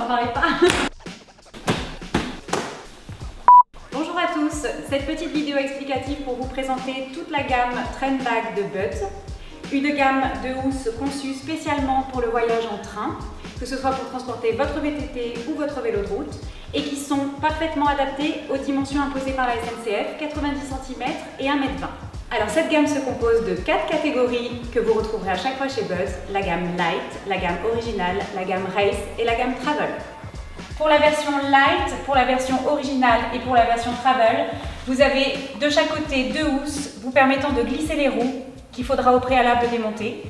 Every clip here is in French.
parlait pas. Bonjour à tous, cette petite vidéo explicative pour vous présenter toute la gamme Trendbag de Buds. Une gamme de housses conçue spécialement pour le voyage en train, que ce soit pour transporter votre VTT ou votre vélo de route, et qui sont parfaitement adaptées aux dimensions imposées par la SNCF, 90 cm et 1,20 m. Alors cette gamme se compose de 4 catégories que vous retrouverez à chaque fois chez Buds, la gamme Light, la gamme Original, la gamme Race et la gamme Travel. Pour la version Light, pour la version Original et pour la version Travel, vous avez de chaque côté 2 housses vous permettant de glisser les roues qu'il faudra au préalable démonter.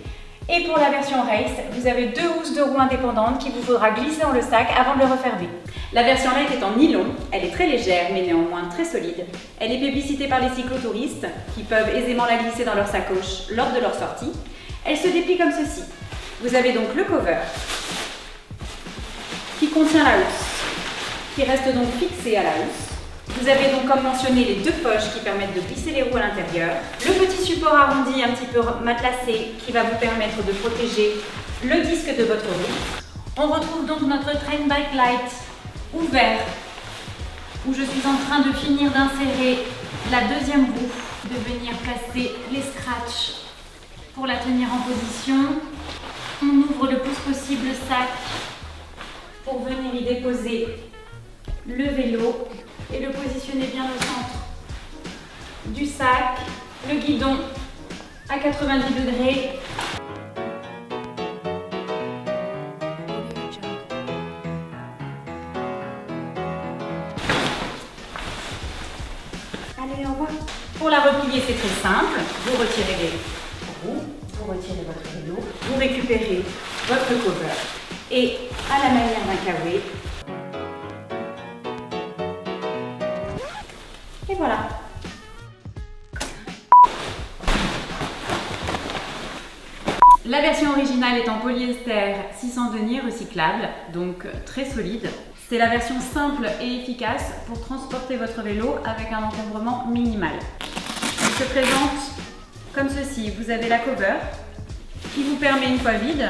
Et pour la version Race, vous avez 2 housses de roues indépendantes qu'il vous faudra glisser dans le sac avant de le refermer. La version Light est en nylon, elle est très légère mais néanmoins très solide. Elle est plébiscitée par les cyclotouristes qui peuvent aisément la glisser dans leur sacoche lors de leur sortie. Elle se déplie comme ceci. Vous avez donc le cover qui contient la housse, qui reste donc fixée à la housse. Vous avez donc comme mentionné les 2 poches qui permettent de glisser les roues à l'intérieur. Le petit support arrondi un petit peu matelassé qui va vous permettre de protéger le disque de votre roue. On retrouve donc notre Trendbag Light ouvert où je suis en train de finir d'insérer la 2e roue, de venir placer les scratchs pour la tenir en position. On ouvre le plus possible le sac pour venir y déposer le vélo et le positionner bien au centre du sac, le guidon à 90 degrés. Allez, au revoir. Pour la replier, c'est très simple. Vous retirez les roues, vous retirez votre vélo, vous récupérez votre cover et à la manière d'un kawaii. Et voilà. La version originale est en polyester 600 deniers recyclable, donc très solide. C'est la version simple et efficace pour transporter votre vélo avec un encombrement minimal. Elle se présente comme ceci. Vous avez la cover qui vous permet, une fois vide,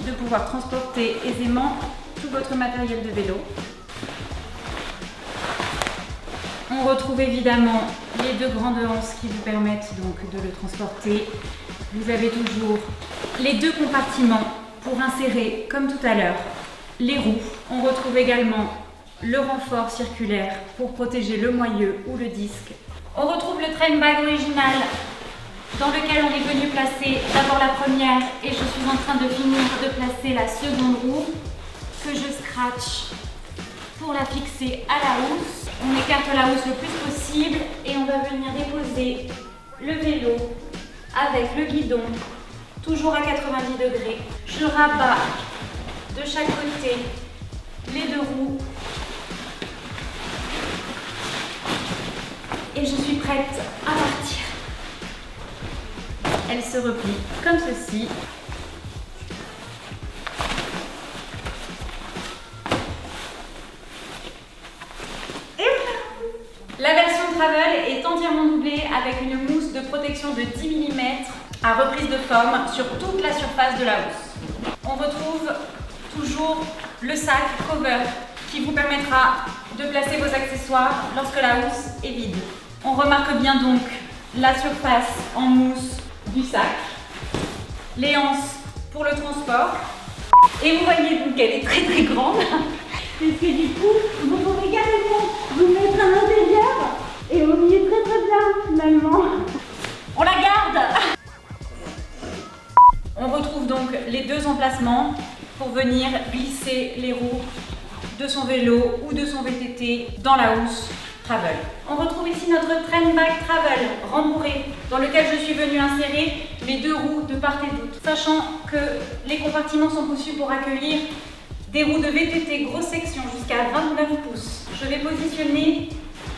de pouvoir transporter aisément tout votre matériel de vélo. On retrouve évidemment les 2 grandes anses qui vous permettent donc de le transporter. Vous avez toujours les 2 compartiments pour insérer, comme tout à l'heure, les roues. On retrouve également le renfort circulaire pour protéger le moyeu ou le disque. On retrouve le Trendbag original dans lequel on est venu placer d'abord la première et je suis en train de finir de placer la 2e roue que je scratch pour la fixer à la housse. On écarte la housse le plus possible et on va venir déposer le vélo avec le guidon, toujours à 90 degrés. Je rabats de chaque côté les 2 roues et je suis prête à partir. Elle se replie comme ceci. La version Travel est entièrement doublée avec une mousse de protection de 10 mm à reprise de forme sur toute la surface de la housse. On retrouve toujours le sac cover qui vous permettra de placer vos accessoires lorsque la housse est vide. On remarque bien donc la surface en mousse du sac, les anses pour le transport. Et vous voyez donc qu'elle est très très grande. Et que du coup, vous pourrez carrément vous mettre à l'intérieur et vous y êtes très très bien finalement. On la garde. On retrouve donc les 2 emplacements pour venir glisser les roues de son vélo ou de son VTT dans la housse Travel. On retrouve ici notre Trendbag Travel rembourré dans lequel je suis venue insérer les 2 roues de part et d'autre, sachant que les compartiments sont conçus pour accueillir des roues de VTT grosse section jusqu'à 29 pouces. Je vais positionner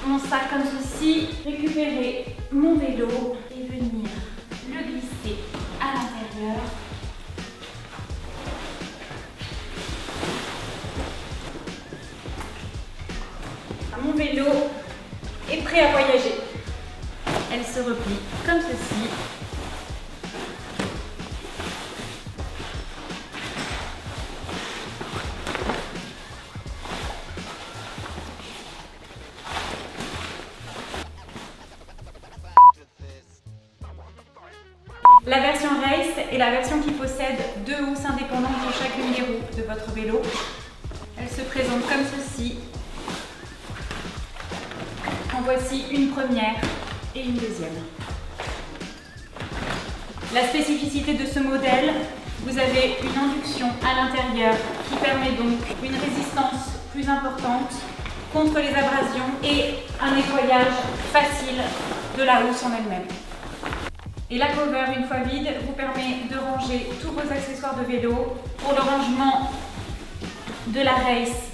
mon sac comme ceci, récupérer mon vélo et venir le glisser à l'intérieur. Mon vélo est prêt à voyager. Elle se replie comme ceci. La version Race est la version qui possède 2 housses indépendantes pour chacune des roues de votre vélo. Elle se présente comme ceci. En voici une première et une deuxième. La spécificité de ce modèle, vous avez une induction à l'intérieur qui permet donc une résistance plus importante contre les abrasions et un nettoyage facile de la housse en elle-même. Et la cover, une fois vide, vous permet de ranger tous vos accessoires de vélo. Pour le rangement de la Race,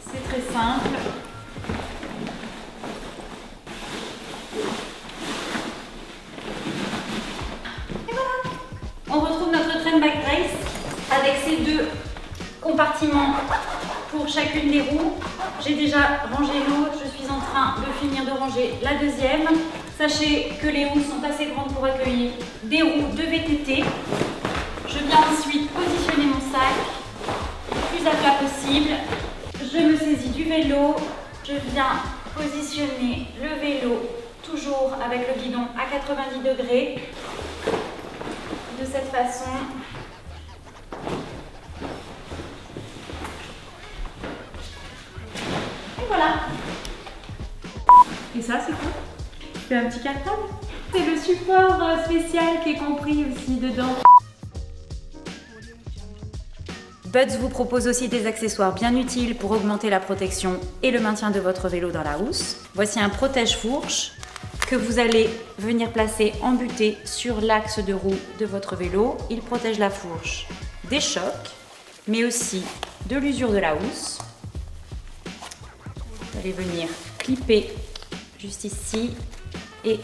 c'est très simple. Et voilà! On retrouve notre Trendbag Race avec ces 2 compartiments pour chacune des roues. J'ai déjà rangé l'autre, je suis en train de finir de ranger la deuxième. Sachez que les housses sont assez grandes pour accueillir des roues de VTT. Je viens ensuite positionner mon sac le plus à plat possible. Je me saisis du vélo. Je viens positionner le vélo toujours avec le guidon à 90 degrés. De cette façon. Et voilà. Et ça, c'est quoi? C'est un petit cartable. C'est le support spécial qui est compris aussi dedans. Buds vous propose aussi des accessoires bien utiles pour augmenter la protection et le maintien de votre vélo dans la housse. Voici un protège-fourche que vous allez venir placer en butée sur l'axe de roue de votre vélo. Il protège la fourche des chocs, mais aussi de l'usure de la housse. Vous allez venir clipper juste ici et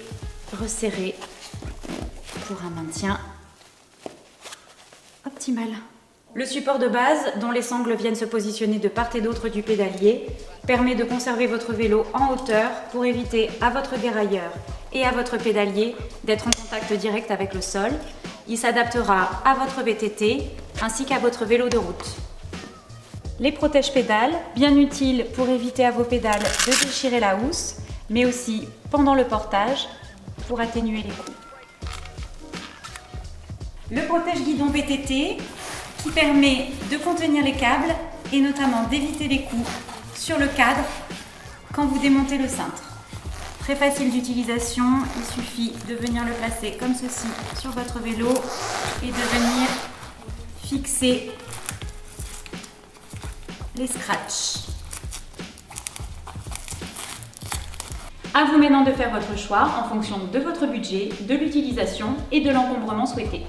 resserrer pour un maintien optimal. Le support de base, dont les sangles viennent se positionner de part et d'autre du pédalier, permet de conserver votre vélo en hauteur pour éviter à votre dérailleur et à votre pédalier d'être en contact direct avec le sol. Il s'adaptera à votre VTT ainsi qu'à votre vélo de route. Les protège-pédales, bien utiles pour éviter à vos pédales de déchirer la housse, mais aussi pendant le portage pour atténuer les coups. Le protège-guidon VTT qui permet de contenir les câbles et notamment d'éviter les coups sur le cadre quand vous démontez le cintre. Très facile d'utilisation, il suffit de venir le placer comme ceci sur votre vélo et de venir fixer les scratchs. À vous maintenant de faire votre choix en fonction de votre budget, de l'utilisation et de l'encombrement souhaité.